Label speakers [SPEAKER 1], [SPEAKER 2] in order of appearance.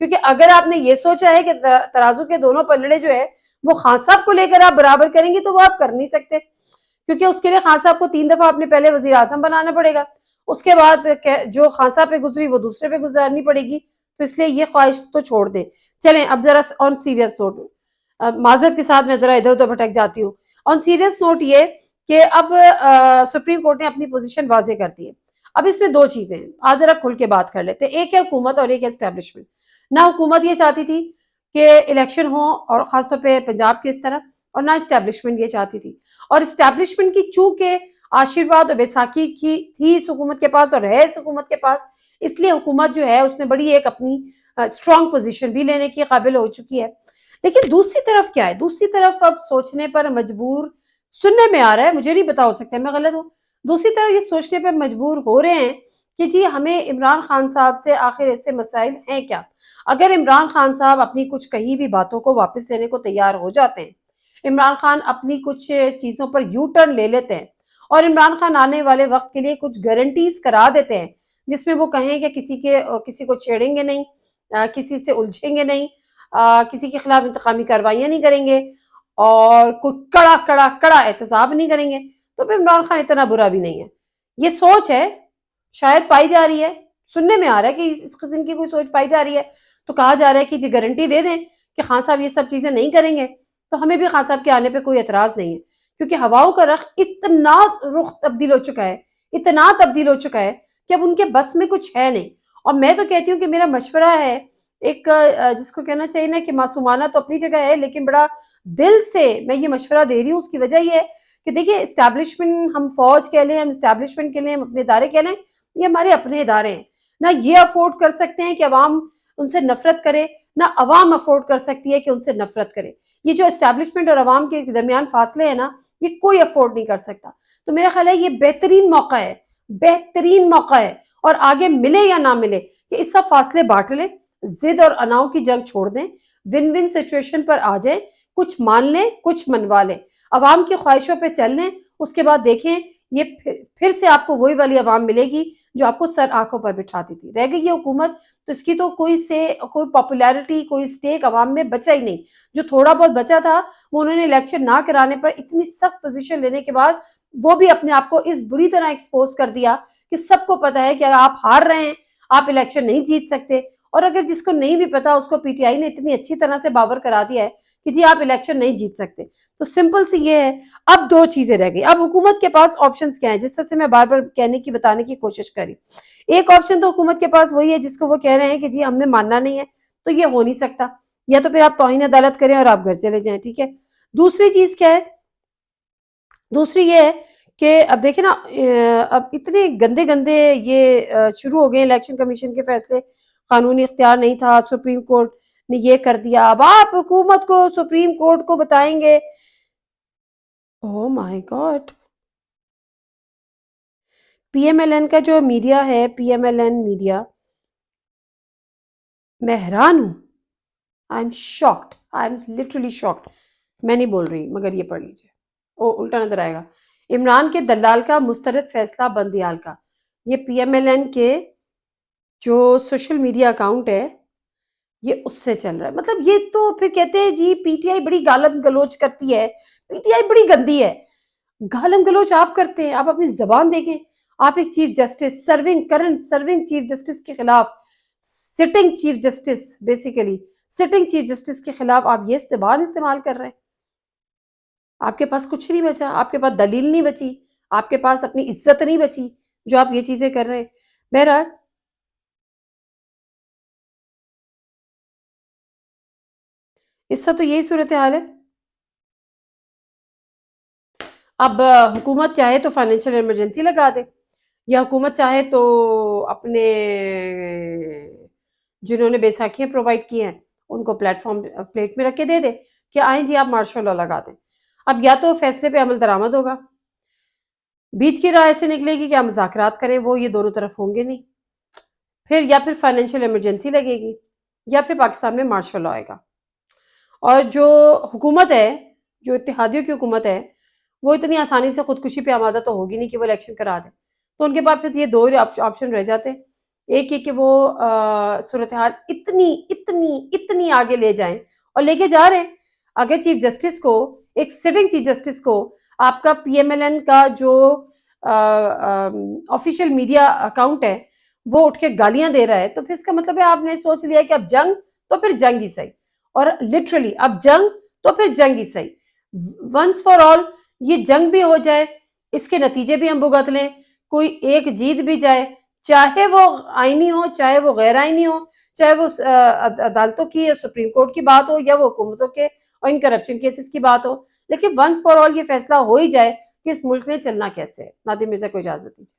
[SPEAKER 1] کیونکہ اگر آپ نے یہ سوچا ہے کہ ترازو کے دونوں پلڑے جو ہے وہ خان صاحب کو لے کر آپ برابر کریں گے تو وہ آپ کر نہیں سکتے، کیونکہ اس کے لیے خان صاحب کو 3 دفعہ اپنے پہلے وزیر اعظم بنانا پڑے گا، اس کے بعد جو خان صاحب پہ گزری وہ دوسرے پہ گزارنی پڑے گی، تو اس لیے یہ خواہش تو چھوڑ دیں۔ چلیں اب ذرا آن سیریس نوٹ، معذرت کے ساتھ میں ذرا ادھر ادھر بھٹک جاتی ہوں، آن سیریس نوٹ یہ کہ اب سپریم کورٹ نے اپنی پوزیشن واضح کر دی ہے۔ اب اس میں دو چیزیں ہیں، آج ذرا کھل کے بات کر لیتے ہیں، ایک ہے حکومت اور ایک ہے اسٹیبلشمنٹ۔ نہ حکومت یہ چاہتی تھی کہ الیکشن ہو، اور خاص طور پہ پنجاب کے اس طرح، اور نہ اسٹیبلشمنٹ یہ چاہتی تھی، اور اسٹیبلشمنٹ کی چونکہ آشیرواد اور بیساکھی کی تھی اس حکومت کے پاس اور ہے اس حکومت کے پاس، اس لیے حکومت جو ہے اس نے بڑی ایک اپنی اسٹرانگ پوزیشن بھی لینے کی قابل ہو چکی ہے۔ لیکن دوسری طرف کیا ہے، دوسری طرف اب سوچنے پر مجبور، سننے میں آ رہا ہے، مجھے نہیں پتا ہو سکتا ہے میں غلط ہوں، دوسری طرف یہ سوچنے پر مجبور ہو رہے ہیں کہ جی ہمیں عمران خان صاحب سے آخر ایسے مسائل ہیں کیا؟ اگر عمران خان صاحب اپنی کچھ کہی بھی باتوں کو واپس لینے کو تیار ہو جاتے ہیں، عمران خان اپنی کچھ چیزوں پر یو ٹرن لے لیتے ہیں، اور عمران خان آنے والے وقت کے لیے کچھ گارنٹیز کرا دیتے ہیں جس میں وہ کہیں کہ کسی کو چھیڑیں گے نہیں، کسی سے الجھیں گے نہیں، کسی کے خلاف انتقامی کارروائیاں نہیں کریں گے، اور کوئی کڑا احتساب نہیں کریں گے، تو پھر عمران خان اتنا برا بھی نہیں ہے۔ یہ سوچ ہے، شاید پائی جا رہی ہے، سننے میں آ رہا ہے کہ اس قسم کی کوئی سوچ پائی جا رہی ہے، تو کہا جا رہا ہے کہ جی گارنٹی دے دیں کہ خان صاحب یہ سب چیزیں نہیں کریں گے، تو ہمیں بھی خان صاحب کے آنے پہ کوئی اعتراض نہیں ہے، کیونکہ ہواؤں کا اتنا رخ تبدیل ہو چکا ہے، اتنا تبدیل ہو چکا ہے کہ اب ان کے بس میں کچھ ہے نہیں۔ اور میں تو کہتی ہوں کہ میرا مشورہ ہے، ایک جس کو کہنا چاہیے نا کہ معصومانہ تو اپنی جگہ ہے، لیکن بڑا دل سے میں یہ مشورہ دے رہی ہوں، اس کی وجہ یہ ہے کہ دیکھیے اسٹیبلشمنٹ، ہم فوج کہہ لیں، ہم اسٹیبلشمنٹ کے لیں، ہم اپنے ادارے کہہ لیں، یہ ہمارے اپنے ادارے ہیں، نہ یہ افورڈ کر سکتے ہیں کہ عوام ان سے نفرت کرے، نہ عوام افورڈ کر سکتی ہے کہ ان سے نفرت کرے۔ یہ جو اسٹیبلشمنٹ اور عوام کے درمیان فاصلے ہیں نا، یہ کوئی افورڈ نہیں کر سکتا۔ تو میرا خیال ہے یہ بہترین موقع ہے، بہترین موقع ہے، اور آگے ملے یا نہ ملے کہ اس سب فاصلے بانٹ لیں، ضد اور اناؤ کی جنگ چھوڑ دیں، ون ون سچویشن پر آ جائیں، کچھ مان لیں، کچھ منوا لیں، عوام کی خواہشوں پہ چل لیں، اس کے بعد دیکھیں یہ پھر سے آپ کو وہی والی عوام ملے گی جو آپ کو سر آنکھوں پر بٹھاتی تھی۔ رہ گئی یہ حکومت تو اس کی تو کوئی پاپولیرٹی، کوئی سٹیک عوام میں بچا ہی نہیں، جو تھوڑا بہت بچا تھا وہ انہوں نے الیکشن نہ کرانے پر اتنی سخت پوزیشن لینے کے بعد وہ بھی اپنے آپ کو اس بری طرح ایکسپوز کر دیا کہ سب کو پتا ہے کہ اگر آپ ہار رہے ہیں آپ الیکشن نہیں جیت سکتے، اور اگر جس کو نہیں بھی پتا اس کو پی ٹی آئی نے اتنی اچھی طرح سے باور کرا دیا ہے کہ جی آپ الیکشن نہیں جیت سکتے۔ تو سمپل سی یہ ہے، اب دو چیزیں رہ گئی، اب حکومت کے پاس آپشنز کیا ہیں، جس طرح سے میں بار بار بتانے کی کوشش کری۔ ایک آپشن تو حکومت کے پاس وہی ہے جس کو وہ کہہ رہے ہیں کہ جی ہم نے ماننا نہیں ہے، تو یہ ہو نہیں سکتا، یا تو پھر آپ توہین عدالت کریں اور آپ گھر چلے جائیں، ٹھیک ہے۔ دوسری چیز کیا ہے، دوسری یہ ہے کہ اب دیکھیں نا، اب اتنے گندے گندے یہ شروع ہو گئے الیکشن کمیشن کے فیصلے، قانونی اختیار نہیں تھا، سپریم کورٹ نے یہ کر دیا، اب آپ حکومت کو سپریم کورٹ کو بتائیں گے۔ Oh my god, P M L N کا جو میڈیا ہے، P M L N media, میں حیران ہوں، I am shocked, I am literally shocked, میں نہیں بول رہی مگر یہ پڑھ لیجیے، الٹا نظر آئے گا۔ عمران کے دلال کا مسترد فیصلہ بندیال کا، یہ پی ایم ایل این کے جو سوشل میڈیا اکاؤنٹ ہے یہ اس سے چل رہا ہے۔ مطلب یہ تو پھر کہتے ہیں جی پی ٹی آئی بڑی گالم گلوچ کرتی ہے، پی ٹی آئی بڑی گندی ہے۔ گالم گلوچ آپ کرتے ہیں، آپ اپنی زبان دیکھیں، آپ ایک chief justice, current serving chief justice کے خلاف، sitting chief justice, basically sitting chief justice کے خلاف آپ یہ زبان استعمال کر رہے ہیں۔ آپ کے پاس کچھ نہیں بچا، آپ کے پاس دلیل نہیں بچی، آپ کے پاس اپنی عزت نہیں بچی، جو آپ یہ چیزیں کر رہے ہیں۔ بہرحال اس کا تو یہی صورتحال ہے۔ اب حکومت چاہے تو فائنینشیل ایمرجنسی لگا دے، یا حکومت چاہے تو اپنے جنہوں نے بیساکھیاں پرووائڈ کی ہیں ان کو پلیٹ میں رکھ کے دے دے کہ آئیں جی آپ مارشل لا لگا دیں۔ اب یا تو فیصلے پہ عمل درآمد ہوگا، بیچ کی رائے سے نکلے گی کہ آپ مذاکرات کریں، وہ یہ دونوں طرف ہوں گے نہیں، پھر یا پھر فائنینشیل ایمرجنسی لگے گی، یا پھر پاکستان میں مارشل لا آئے گا۔ اور جو حکومت ہے، جو اتحادیوں کی حکومت ہے، وہ اتنی آسانی سے خودکشی پہ آمادہ تو ہوگی نہیں کہ وہ الیکشن کرا دیں، تو ان کے پاس پھر یہ دو آپشن رہ جاتے ہیں، ایک یہ کہ وہ صورتحال اتنی اتنی اتنی آگے لے جائیں، اور لے کے جا رہے ہیں. اگر چیف جسٹس کو، ایک سٹنگ چیف جسٹس کو، آپ کا پی ایم ایل این کا جو آفیشیل میڈیا اکاؤنٹ ہے وہ اٹھ کے گالیاں دے رہا ہے، تو پھر اس کا مطلب ہے آپ نے سوچ لیا کہ اب جنگ تو پھر جنگ ہی صحیح، اور لٹرلی اب جنگ تو پھر جنگ ہی صحیح. ونس فار آل یہ جنگ بھی ہو جائے، اس کے نتیجے بھی ہم بھگت لیں، کوئی ایک جیت بھی جائے، چاہے وہ آئینی ہو چاہے وہ غیر آئینی ہو، چاہے وہ عدالتوں کی سپریم کورٹ کی بات ہو یا وہ حکومتوں کے اور ان کرپشن کیسز کی بات ہو، لیکن ونس فار آل یہ فیصلہ ہو ہی جائے کہ اس ملک میں چلنا کیسے ہے. نادر مرزا کو اجازت دیجیے.